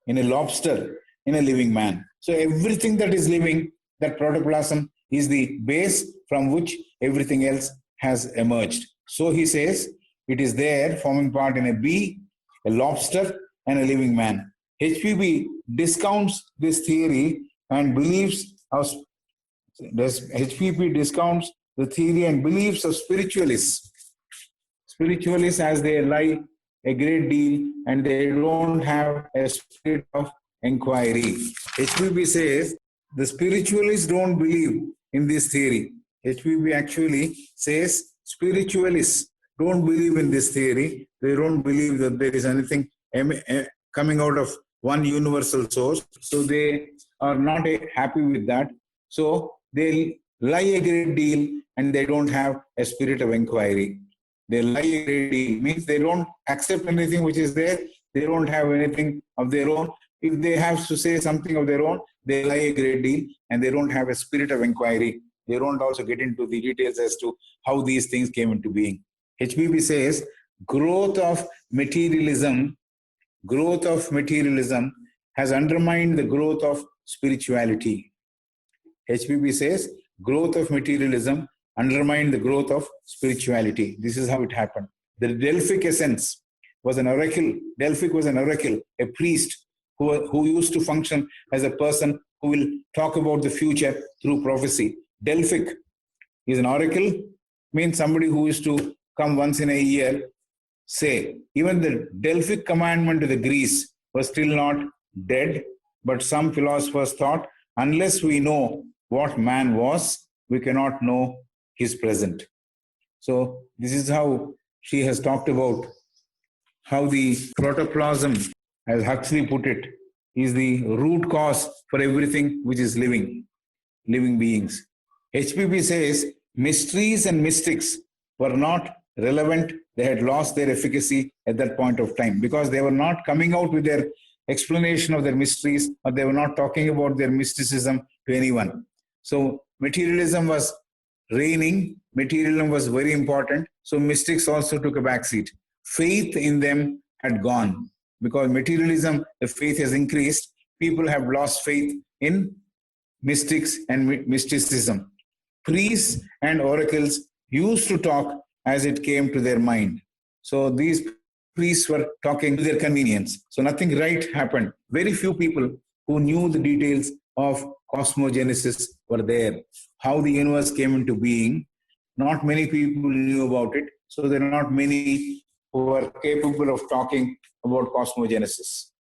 in a lobster, in a living man. So everything that is living, that protoplasm is the base from which everything else has emerged. So he says it is there forming part in a bee, a lobster, and a living man. HPB discounts this theory and believes of HPP discounts the theory and beliefs of spiritualists. Spiritualists, as they lie a great deal and they don't have a spirit of inquiry. HPB says the spiritualists don't believe in this theory. HPB actually says spiritualists don't believe in this theory. They don't believe that there is anything coming out of one universal source. So they are not happy with that. So they lie a great deal and they don't have a spirit of inquiry. They lie a great deal means they don't accept anything which is there. They don't have anything of their own. If they have to say something of their own, they lie a great deal and they don't have a spirit of inquiry. They don't also get into the details as to how these things came into being. HBB says growth of materialism has undermined the growth of spirituality. HBB says growth of materialism undermined the growth of spirituality. This is how it happened. The Delphic essence was an oracle. Delphic was an oracle, a priest who used to function as a person who will talk about the future through prophecy. Delphic is an oracle, means somebody who used to come once in a year, say. Even the Delphic commandment to the Greece was still not dead, but some philosophers thought, unless we know what man was, we cannot know his present. So this is how she has talked about how the protoplasm, as Huxley put it, is the root cause for everything which is living beings. HPB says mysteries and mystics were not relevant. They had lost their efficacy at that point of time because they were not coming out with their explanation of their mysteries, or they were not talking about their mysticism to anyone. So materialism was reigning, materialism was very important. So mystics also took a backseat. Faith in them had gone because materialism, the faith has increased. People have lost faith in mystics and mysticism. Priests and oracles used to talk as it came to their mind. So these priests were talking to their convenience. So nothing right happened. Very few people who knew the details of cosmogenesis were there. How the universe came into being, not many people knew about it. So there are not many who are capable of talking about cosmogenesis.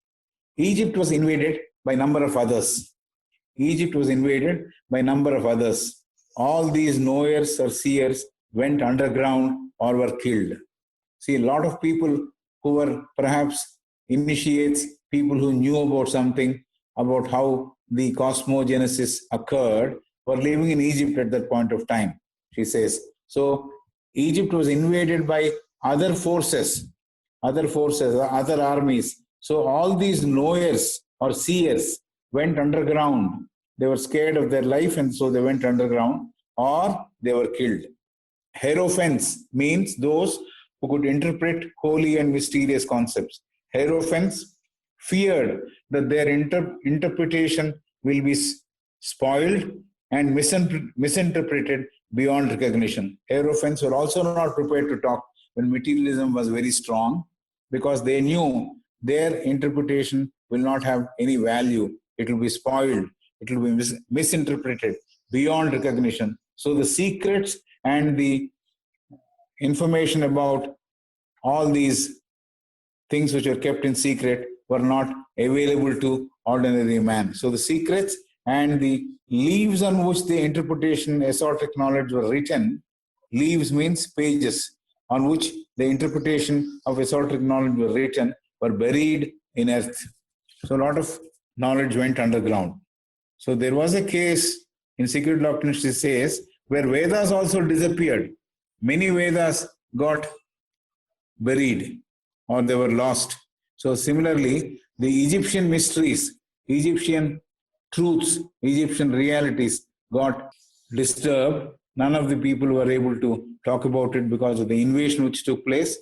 Egypt was invaded by a number of others. Egypt was invaded by a number of others. All these knowers or seers went underground or were killed. See, a lot of people who were perhaps initiates, people who knew about something, about how the cosmogenesis occurred, were living in Egypt at that point of time, she says. So Egypt was invaded by other forces, other armies. So all these knowers or seers went underground. They were scared of their life and so they went underground or they were killed. Hierophants means those who could interpret holy and mysterious concepts. Hierophants feared that their interpretation will be spoiled and misinterpreted beyond recognition. Hierophants were also not prepared to talk when materialism was very strong because they knew their interpretation will not have any value. It will be spoiled. It will be misinterpreted beyond recognition. So the secrets and the information about all these things which are kept in secret were not available to ordinary man. So the secrets and the leaves on which the interpretation, esoteric knowledge were written, leaves means pages, on which the interpretation of esoteric knowledge were written, were buried in earth. So a lot of knowledge went underground. So there was a case in Secret Doctrines, it says, where Vedas also disappeared. Many Vedas got buried or they were lost. So similarly, the Egyptian mysteries, Egyptian truths, Egyptian realities got disturbed. None of the people were able to talk about it because of the invasion which took place.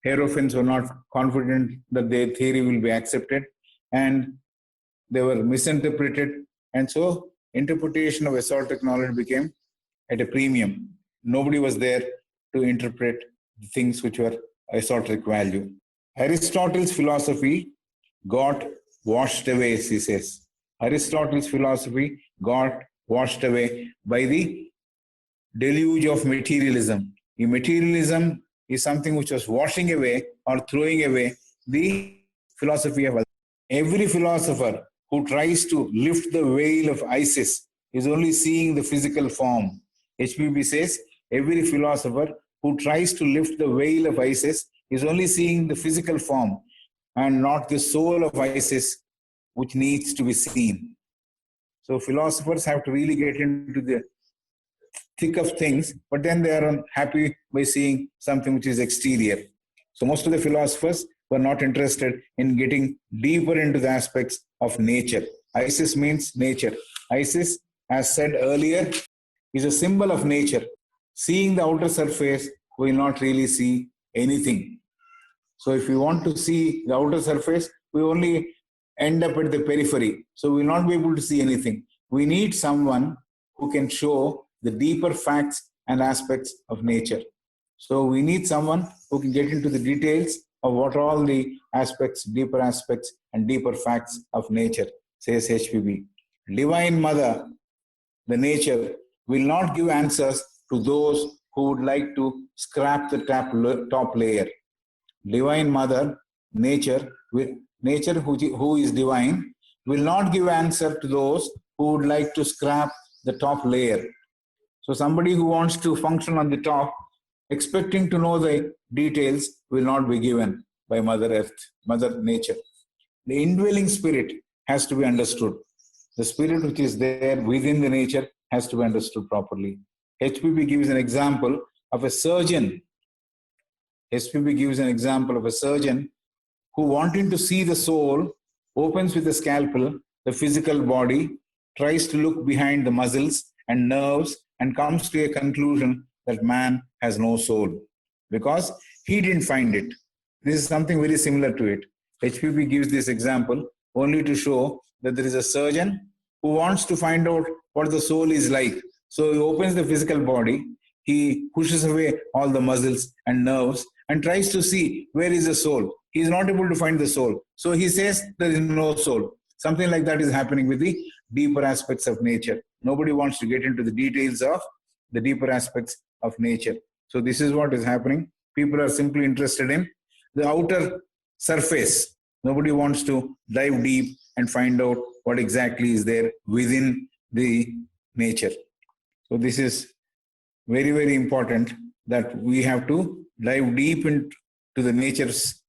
Hierophants were not confident that their theory will be accepted, and they were misinterpreted. And so interpretation of esoteric knowledge became at a premium. Nobody was there to interpret the things which were esoteric value. Aristotle's philosophy got washed away, he says. Aristotle's philosophy got washed away by the deluge of materialism. The materialism is something which was washing away or throwing away the philosophy of others. Every philosopher who tries to lift the veil of Isis is only seeing the physical form. HPB says every philosopher who tries to lift the veil of Isis is only seeing the physical form and not the soul of Isis, which needs to be seen. So philosophers have to really get into the thick of things, but then they are happy by seeing something which is exterior. So most of the philosophers were not interested in getting deeper into the aspects of nature. Isis means nature. Isis, as said earlier, is a symbol of nature. Seeing the outer surface, we will not really see anything. So if we want to see the outer surface, we only end up at the periphery. So we will not be able to see anything. We need someone who can show the deeper facts and aspects of nature. So we need someone who can get into the details of what are all the aspects, deeper aspects and deeper facts of nature, says HPB. Divine Mother, the nature, will not give answers to those who would like to scrap the top layer. Divine Mother, nature who is divine, will not give answer to those who would like to scrap the top layer. So somebody who wants to function on the top, expecting to know the details, will not be given by Mother Earth, Mother Nature. The indwelling spirit has to be understood. The spirit which is there within the nature has to be understood properly. HPB gives an example of a surgeon. HPB gives an example of a surgeon who, wanting to see the soul, opens with a scalpel the physical body, tries to look behind the muscles and nerves, and comes to a conclusion that man has no soul because he didn't find it. This is something very similar to it. HPB gives this example only to show that there is a surgeon who wants to find out what the soul is like. So he opens the physical body, he pushes away all the muscles and nerves and tries to see where is the soul. He is not able to find the soul. So he says there is no soul. Something like that is happening with the deeper aspects of nature. Nobody wants to get into the details of the deeper aspects of nature. So this is what is happening. People are simply interested in the outer surface. Nobody wants to dive deep and find out what exactly is there within the nature. So this is very, very important that we have to dive deep into the nature's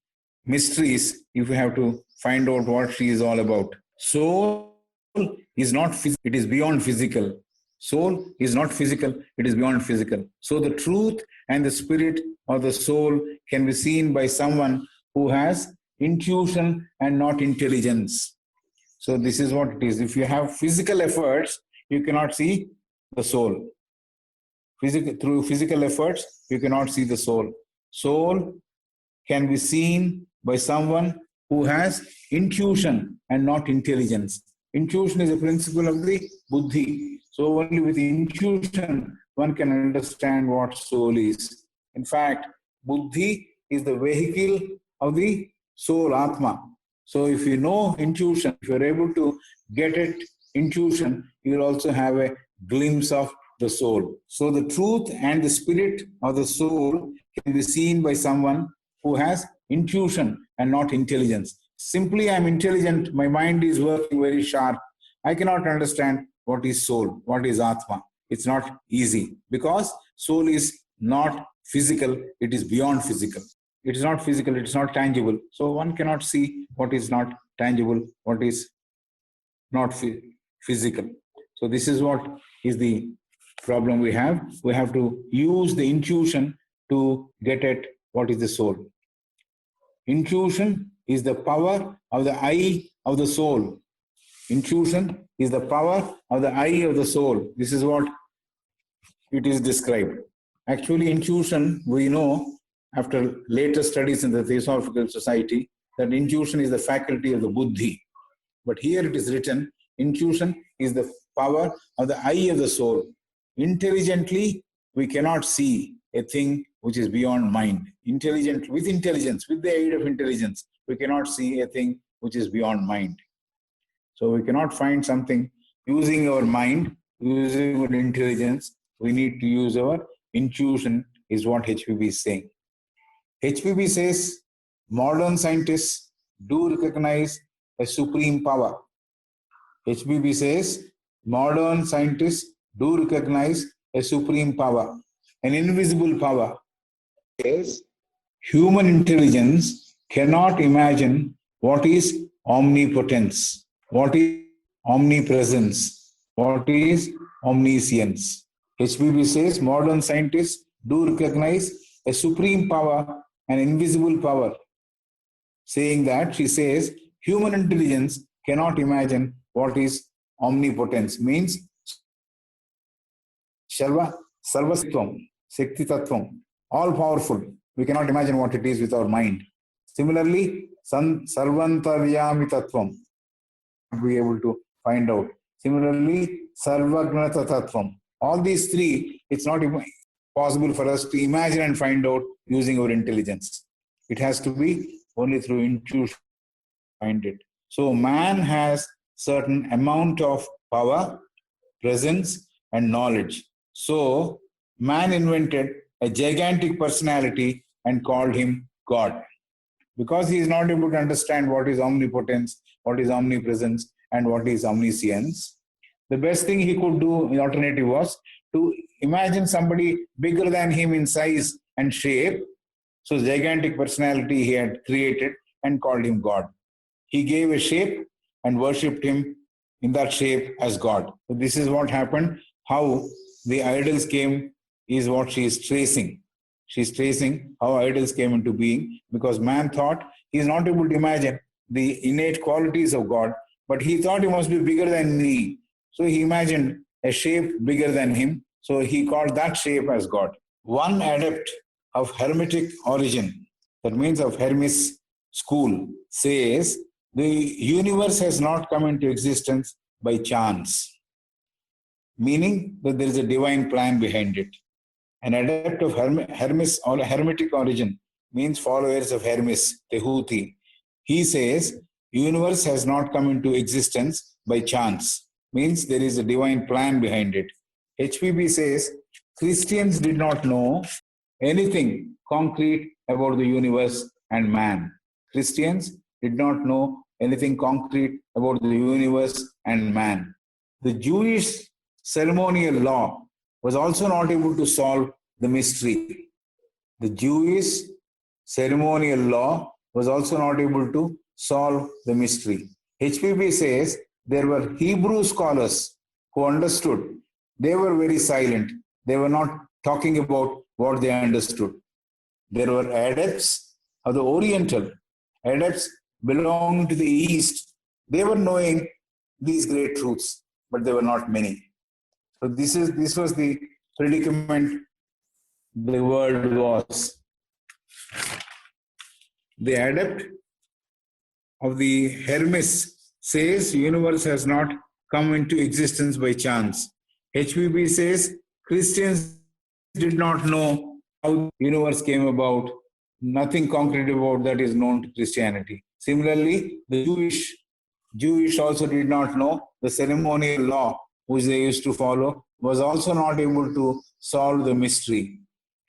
mysteries if we have to find out what she is all about. Soul is not physical, it is beyond physical. Soul is not physical, it is beyond physical. So the truth and the spirit of the soul can be seen by someone who has intuition and not intelligence. So this is what it is. If you have physical efforts, you cannot see the soul. Through physical efforts, you cannot see the soul. Soul can be seen by someone who has intuition and not intelligence. Intuition is a principle of the buddhi. So only with intuition, one can understand what soul is. In fact, buddhi is the vehicle of the soul, atma. So if you know intuition, if you're able to get it, intuition, you will also have a glimpse of the soul. So the truth and the spirit of the soul can be seen by someone who has intuition and not intelligence. Simply, I'm intelligent, my mind is working very sharp. I cannot understand what is soul, what is Atma. It's not easy because soul is not physical, it is beyond physical. It is not physical, it is not tangible. So one cannot see what is not tangible, what is not physical. So this is what is the problem we have. We have to use the intuition to get at what is the soul. Intuition is the power of the eye of the soul. Intuition is the power of the eye of the soul. This is what it is described. Actually, intuition, we know after later studies in the Theosophical Society that intuition is the faculty of the buddhi. But here it is written, intuition is the power of the eye of the soul. Intelligently, we cannot see a thing which is beyond mind. With the aid of intelligence, we cannot see a thing which is beyond mind. So we cannot find something using our mind, using our intelligence. We need to use our intuition, is what HPB is saying. HPB says modern scientists do recognize a supreme power. HPB says modern scientists do recognize a supreme power, an invisible power. Yes, human intelligence cannot imagine what is omnipotence, what is omnipresence, what is omniscience. HPB says modern scientists do recognize a supreme power, an invisible power. Saying that, she says, human intelligence cannot imagine what is omnipotence, means Sarvasatvam, Shakti Tattvam, all powerful. We cannot imagine what it is with our mind. Similarly, Sarvantaryami Tattvam, be able to find out. Similarly, Sarvagnata Tattvam. All these three, it's not possible for us to imagine and find out using our intelligence. It has to be only through intuition to find it. So man has certain amount of power, presence, and knowledge. So man invented a gigantic personality and called him God. Because he is not able to understand what is omnipotence, what is omnipresence, and what is omniscience, the best thing he could do in alternative was to imagine somebody bigger than him in size and shape. So gigantic personality he had created and called him God. He gave a shape and worshipped him in that shape as God. So this is what happened. How the idols came is what she is tracing. She is tracing how idols came into being, because man thought he is not able to imagine the innate qualities of God, but he thought he must be bigger than me. So he imagined a shape bigger than him. So he called that shape as God. One adept of Hermetic origin, that means of Hermes school, says the universe has not come into existence by chance, meaning that there is a divine plan behind it. An adept of Hermes or Hermetic origin means followers of Hermes, Tehuti. He says universe has not come into existence by chance, means there is a divine plan behind it. HPB says Christians did not know anything concrete about the universe and man. Christians did not know anything concrete about the universe and man. The Jewish ceremonial law was also not able to solve the mystery. The Jewish ceremonial law was also not able to solve the mystery. HPB says there were Hebrew scholars who understood. They were very silent. They were not talking about what they understood. There were adepts of the Oriental, adepts belonging to the East. They were knowing these great truths, but there were not many. So this was the predicament the world was. The adept of the Hermes says universe has not come into existence by chance. HPB says Christians did not know how the universe came about. Nothing concrete about that is known to Christianity. Similarly, the Jewish also did not know the ceremonial law which they used to follow was also not able to solve the mystery.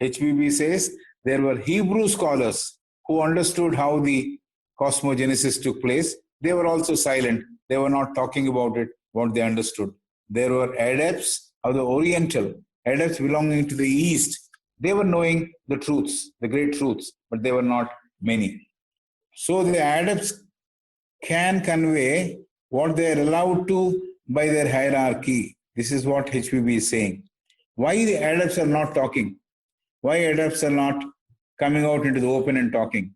HPB says there were Hebrew scholars who understood how the cosmogenesis took place. They were also silent. They were not talking about it, what they understood. There were adepts of the Oriental, adepts belonging to the East. They were knowing the truths, the great truths, but they were not many. So the adepts can convey what they are allowed to by their hierarchy. This is what HPB is saying. Why the adepts are not talking? Why adepts are not coming out into the open and talking?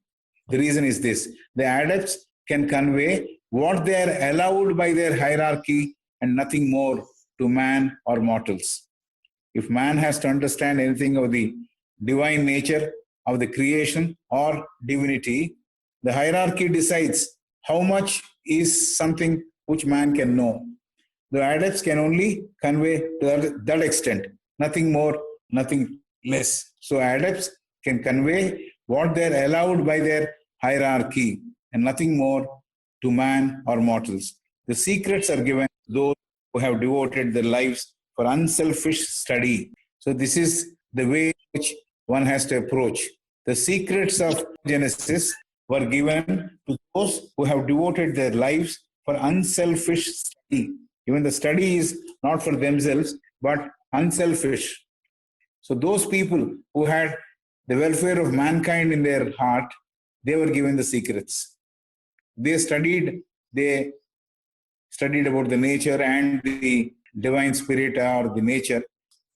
The reason is this. The adepts can convey what they are allowed by their hierarchy and nothing more to man or mortals. If man has to understand anything of the divine nature of the creation or divinity, the hierarchy decides how much is something which man can know. The adepts can only convey to that extent, nothing more, nothing less. So adepts can convey what they are allowed by their hierarchy and nothing more to man or mortals. The secrets are given to those who have devoted their lives for unselfish study. So this is the way which one has to approach. The secrets of Genesis were given to those who have devoted their lives for unselfish study. Even the study is not for themselves, but unselfish. So those people who had the welfare of mankind in their heart, they were given the secrets. They studied about the nature and the divine spirit or the nature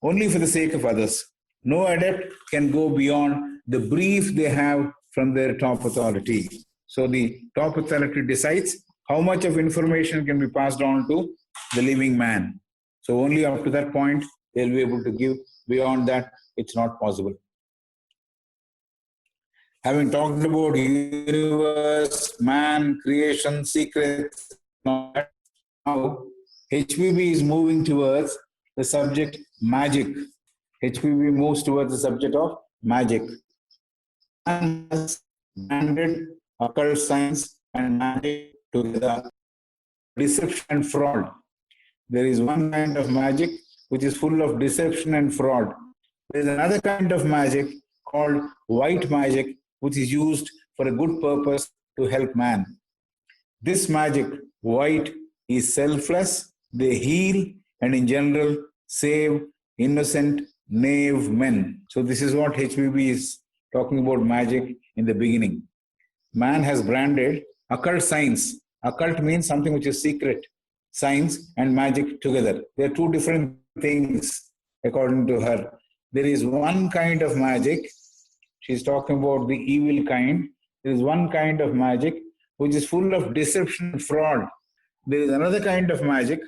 only for the sake of others. No adept can go beyond the brief they have from their top authority. So the top authority decides how much of information can be passed on to the living man. So only up to that point they'll be able to give. Beyond that, it's not possible. Having talked about universe, man, creation, secrets, now HPB is moving towards the subject magic. HPB moves towards the subject of magic. Man has blended occult science and magic together. Deception and fraud. There is one kind of magic which is full of deception and fraud. There is another kind of magic called white magic, which is used for a good purpose to help man. This magic, white, is selfless, they heal, and in general save innocent knave men. So this is what HPB is talking about magic in the beginning. Man has branded occult science. Occult means something which is secret. Science and magic together. They are two different things according to her. There is one kind of magic. She's talking about the evil kind. There is one kind of magic which is full of deception and fraud. There is another kind of magic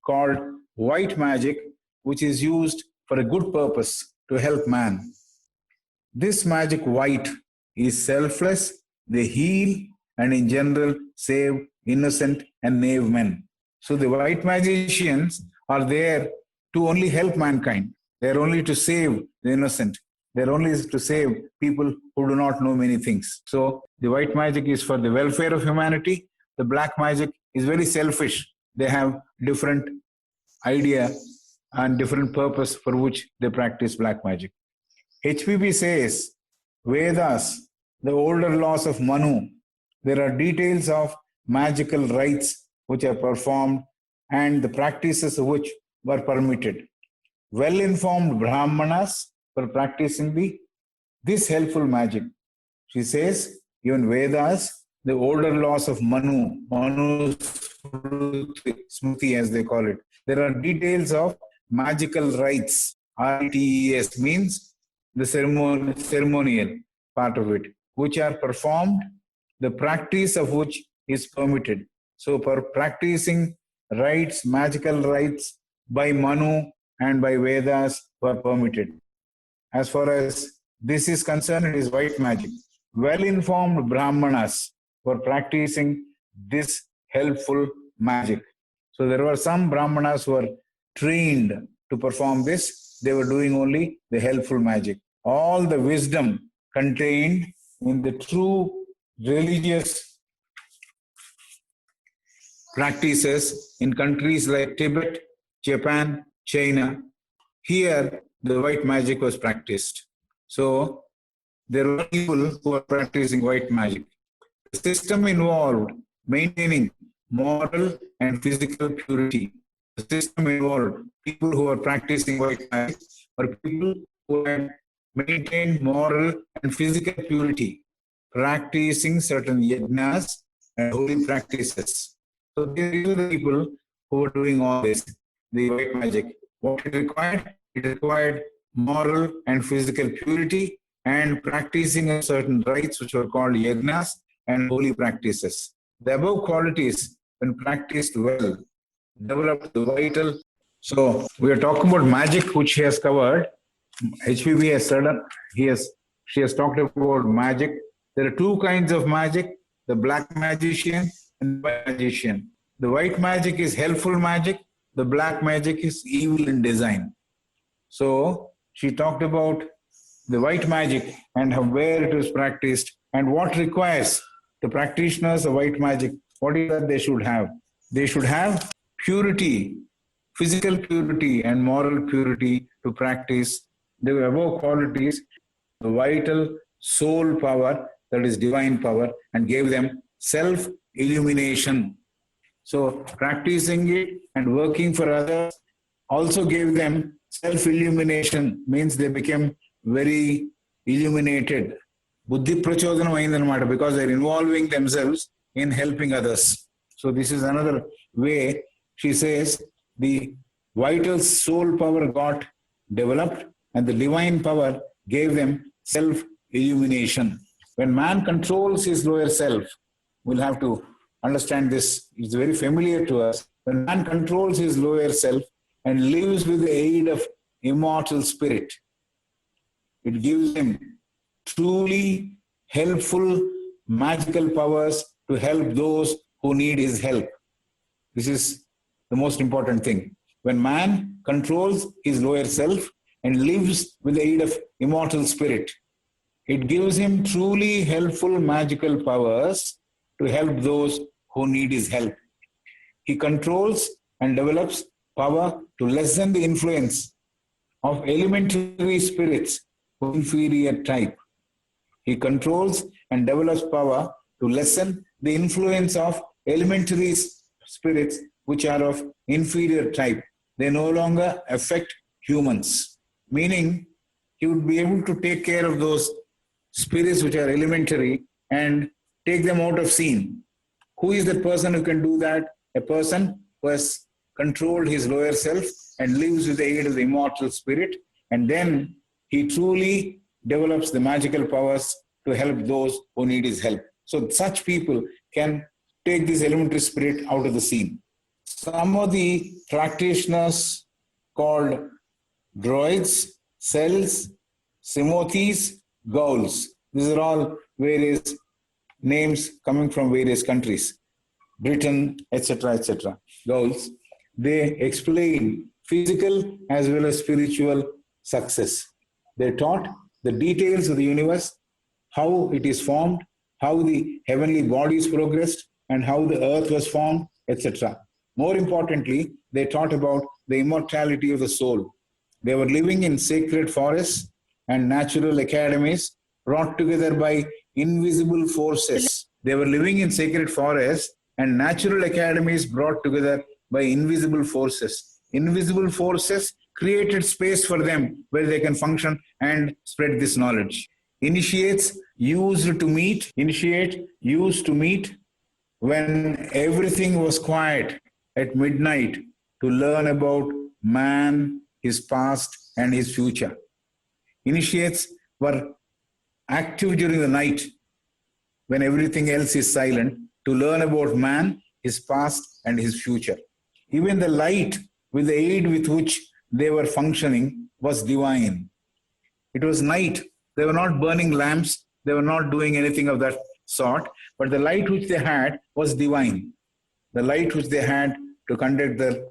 called white magic, which is used for a good purpose to help man. This magic white is selfless, they heal, and in general save innocent and knave men. So the white magicians are there to only help mankind. They are only to save the innocent. They are only to save people who do not know many things. So the white magic is for the welfare of humanity. The black magic is very selfish. They have different idea and different purpose for which they practice black magic. HPB says, Vedas, the older laws of Manu, there are details of magical rites which are performed and the practices of which were permitted. Well-informed Brahmanas were practicing this helpful magic. She says, even Vedas, the older laws of Manu, Manu Smriti as they call it, there are details of magical rites. RITES means the ceremonial part of it, which are performed, the practice of which is permitted. So for practicing rites, magical rites by Manu and by Vedas were permitted. As far as this is concerned, it is white magic. Well-informed Brahmanas were practicing this helpful magic. So there were some Brahmanas who were trained to perform this. They were doing only the helpful magic. All the wisdom contained in the true religious practices in countries like Tibet, Japan, China, here the white magic was practiced. So there were people who were practicing white magic. The system involved maintaining moral and physical purity. The system involved people who were practicing white magic or people who had maintained moral and physical purity, practicing certain yajnas and holy practices. So these are the people who were doing all this, the white magic. What it required? It required moral and physical purity and practicing of certain rites which were called yagnas and holy practices. The above qualities, when practiced well, developed the vital. So we are talking about magic, which he has covered. HPB has said she has talked about magic. There are two kinds of magic: the black magician and the white magician. The white magic is helpful magic. The black magic is evil in design. So she talked about the white magic and where it is practiced and what requires the practitioners of white magic. What is that they should have? They should have purity, physical purity and moral purity to practice the above qualities, the vital soul power, that is divine power, and gave them self-illumination. So practicing it and working for others also gave them self-illumination, means they became very illuminated. Buddhi prachodhanam ayindanamata, because they're involving themselves in helping others. So this is another way. She says the vital soul power got developed and the divine power gave them self-illumination. When man controls his lower self, we'll have to understand this. It's very familiar to us. When man controls his lower self and lives with the aid of immortal spirit, it gives him truly helpful magical powers to help those who need his help. This is the most important thing. When man controls his lower self and lives with the aid of immortal spirit, it gives him truly helpful magical powers to help those who need his help. He controls and develops power to lessen the influence of elementary spirits of inferior type. He controls and develops power to lessen the influence of elementary spirits which are of inferior type. They no longer affect humans. Meaning, he would be able to take care of those spirits which are elementary and take them out of scene. Who is the person who can do that? A person who has controlled his lower self and lives with the aid of the immortal spirit, and then he truly develops the magical powers to help those who need his help. So such people can take this elementary spirit out of the scene. Some of the practitioners called druids, cells, simothes, ghouls. These are all various names coming from various countries, Britain, etc., etc. Ghouls. They explain physical as well as spiritual success. They taught the details of the universe, how it is formed, how the heavenly bodies progressed, and how the earth was formed, etc. More importantly, they taught about the immortality of the soul. They were living in sacred forests and natural academies brought together by invisible forces. They were living in sacred forests and natural academies brought together by invisible forces. Invisible forces created space for them where they can function and spread this knowledge. Initiate used to meet when everything was quiet at midnight to learn about man, his past, and his future. Initiates were active during the night when everything else is silent to learn about man, his past, and his future. Even the light with the aid with which they were functioning was divine. It was night. They were not burning lamps. They were not doing anything of that sort. But the light which they had was divine. The light which they had to conduct their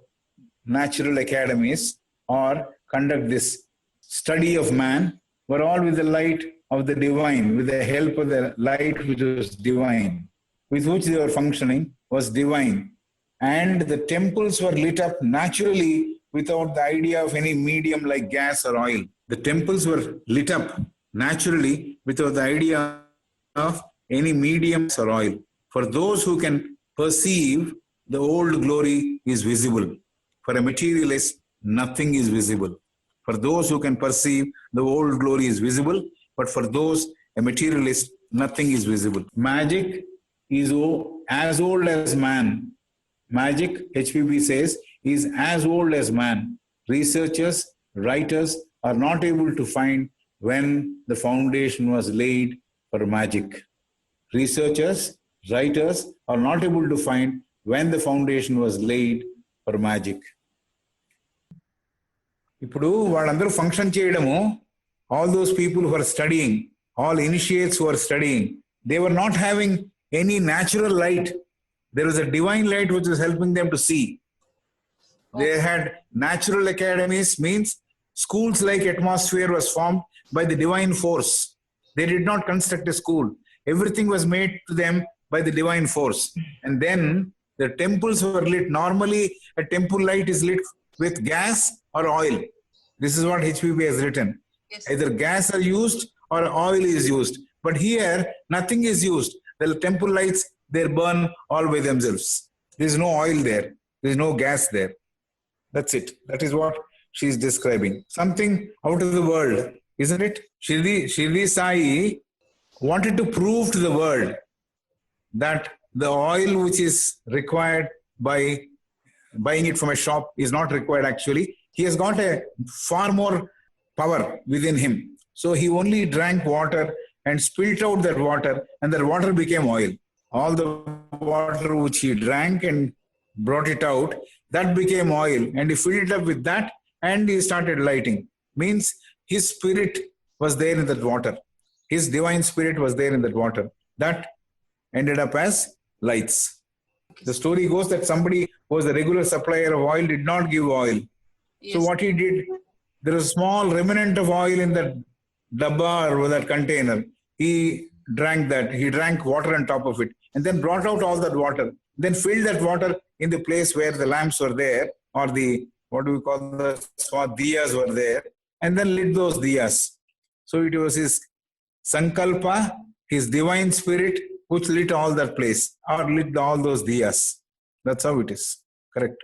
natural academies or conduct this study of man were all with the light of the divine, with the help of the light which was divine, with which they were functioning was divine. And the temples were lit up naturally without the idea of any medium like gas or oil. The temples were lit up naturally without the idea of any medium or oil. For those who can perceive, the old glory is visible. For a materialist, nothing is visible. For those who can perceive, the old glory is visible. But for those, a materialist, nothing is visible. Magic is as old as man. Magic, HPB says, is as old as man. Researchers, writers are not able to find when the foundation was laid for magic. Researchers, writers are not able to find when the foundation was laid for magic. ఇప్పుడు వాళ్ళందరూ function చేయడము, all those people who are studying, all initiates who are studying, they were not having any natural light. There was a divine light which was helping them to see. They had natural academies, means schools like atmosphere was formed by the divine force. They did not construct a school. Everything was made to them by the divine force. And then the temples were lit. Normally, a temple light is lit with gas or oil. This is what HPB has written. Yes. Either gas are used or oil is used. But here, nothing is used. The temple lights, they burn all by themselves. There is no oil there. There is no gas there. That's it. That is what she is describing. Something out of the world, isn't it? Shirdi Sai wanted to prove to the world that the oil which is required by buying it from a shop is not required actually. He has got a far more power within him. So he only drank water and spilt out that water, and that water became oil. All the water which he drank and brought it out, that became oil, and he filled it up with that, and he started lighting. Means his spirit was there in that water. His divine spirit was there in that water. That ended up as lights. The story goes that somebody who was a regular supplier of oil did not give oil. Yes. So what he did, there was a small remnant of oil in that dabba or that container. He drank that. He drank water on top of it and then brought out all that water. Then filled that water in the place where the lamps were there, or the, what do we call the diyas were there, and then lit those diyas. So it was his sankalpa, his divine spirit, which lit all that place, or lit all those diyas. That's how it is. Correct.